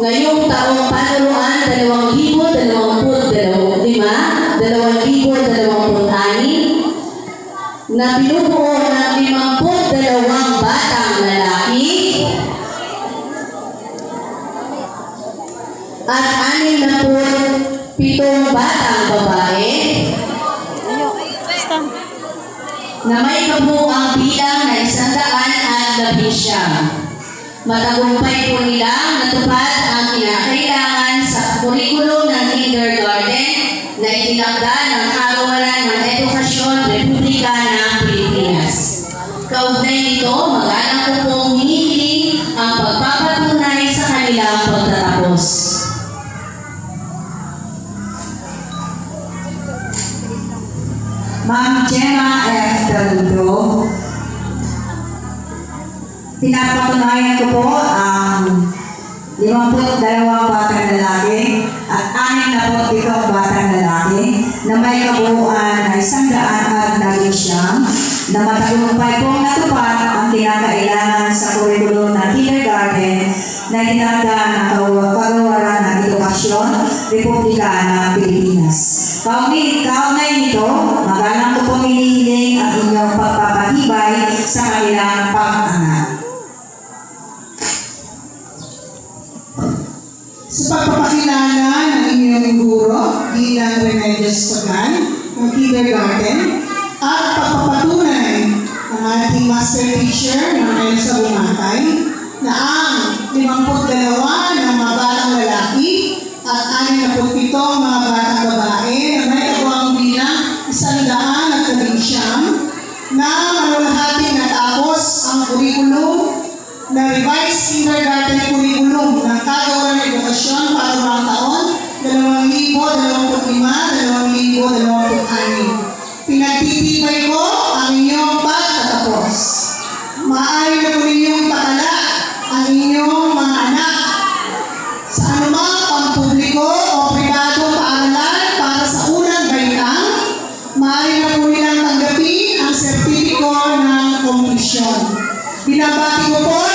ngayong taong panuruan 2025-2026 na binubuo ng 52 batang lalaki at 67 batang babae na may kabuuang bilang na 119. Matagumpay po nilang natupad ang kinakailangan sa kurikulum ng kindergarten na itinakda ng Kagawaran ng Edukasyon Republika ng Pilipinas. Kaugnay nito, magalang ko pong hinihiling ang pagpapatunay sa kanilang pagtatapos. Ma'am Gemma F. Daludo, pinapatunayan ko po ang 52 batang lalaki at 67 batang lalaki na may kabuuan na 119 na matagumpay pong natupad ang kinakailangan sa kurikulum ng kindergarten na itinakda ng Kagawaran ng Edukasyon Republika ng Pilipinas. Kaugnay nito, magalang ko pong hinihiling ang inyong pagpapatibay sa kanilang pag-angat. Sa pagpapakilala ng inyong guro bilang Remedios Sagan ng kindergarten at pagpapatunay ng ating master teacher ng Elsa Bumatay na ang 52 ng mga batang lalaki at 67 mga batang babae na may kabuuang bilang 119 na malulahating natapos ang kurikulum na revised kindergarten curriculum ng Kagawaran ng Edukasyon para mga taon 2025-2026. Pinagtitibay ko ang inyong pagtatapos. Maaari na po ninyong ipakala ang inyong mga anak sa anumang pampubliko o pribadong paaralan para sa unang baitang. Maaari na po nilang tanggapin ang sertipiko ng komplisyon. Binabati ko po